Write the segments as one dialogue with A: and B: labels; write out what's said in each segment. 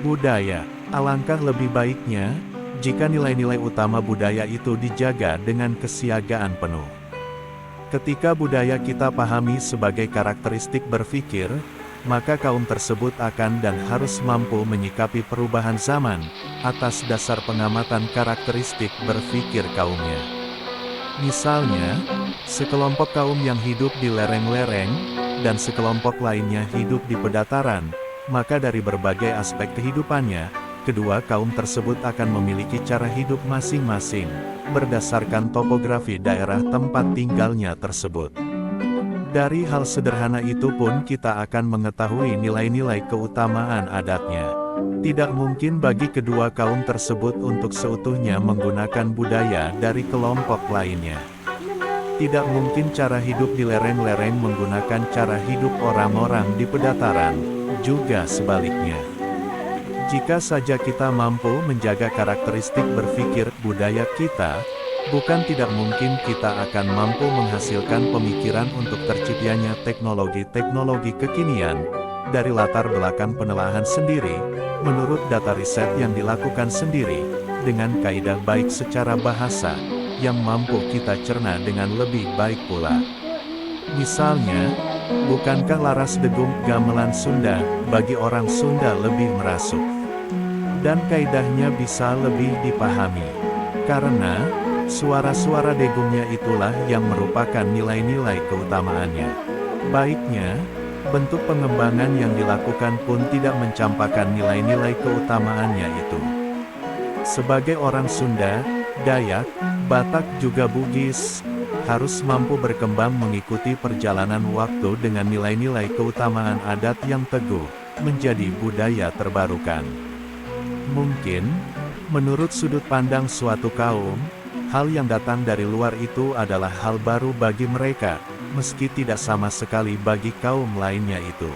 A: Budaya. Alangkah lebih baiknya, jika nilai-nilai utama budaya itu dijaga dengan kesiagaan penuh. Ketika budaya kita pahami sebagai karakteristik berpikir, maka kaum tersebut akan dan harus mampu menyikapi perubahan zaman, atas dasar pengamatan karakteristik berpikir kaumnya. Misalnya, sekelompok kaum yang hidup di lereng-lereng, dan sekelompok lainnya hidup di pedataran, maka dari berbagai aspek kehidupannya, kedua kaum tersebut akan memiliki cara hidup masing-masing, berdasarkan topografi daerah tempat tinggalnya tersebut. Dari hal sederhana itu pun kita akan mengetahui nilai-nilai keutamaan adatnya. Tidak mungkin bagi kedua kaum tersebut untuk seutuhnya menggunakan budaya dari kelompok lainnya. Tidak mungkin cara hidup di lereng-lereng menggunakan cara hidup orang-orang di pedataran, juga sebaliknya. Jika saja kita mampu menjaga karakteristik berpikir budaya kita, bukan tidak mungkin kita akan mampu menghasilkan pemikiran untuk terciptanya teknologi-teknologi kekinian, dari latar belakang penelaahan sendiri, menurut data riset yang dilakukan sendiri, dengan kaidah baik secara bahasa, yang mampu kita cerna dengan lebih baik pula. Misalnya, bukankah laras degung gamelan Sunda, bagi orang Sunda lebih merasuk? Dan kaidahnya bisa lebih dipahami. Karena, suara-suara degungnya itulah yang merupakan nilai-nilai keutamaannya. Baiknya, bentuk pengembangan yang dilakukan pun tidak mencampakkan nilai-nilai keutamaannya itu. Sebagai orang Sunda, Dayak, Batak juga Bugis, harus mampu berkembang mengikuti perjalanan waktu dengan nilai-nilai keutamaan adat yang teguh, menjadi budaya terbarukan. Mungkin, menurut sudut pandang suatu kaum, hal yang datang dari luar itu adalah hal baru bagi mereka, meski tidak sama sekali bagi kaum lainnya itu.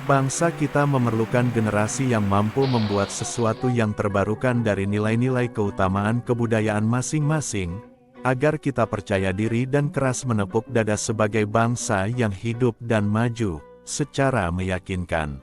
A: Bangsa kita memerlukan generasi yang mampu membuat sesuatu yang terbarukan dari nilai-nilai keutamaan kebudayaan masing-masing, agar kita percaya diri dan keras menepuk dada sebagai bangsa yang hidup dan maju, secara meyakinkan.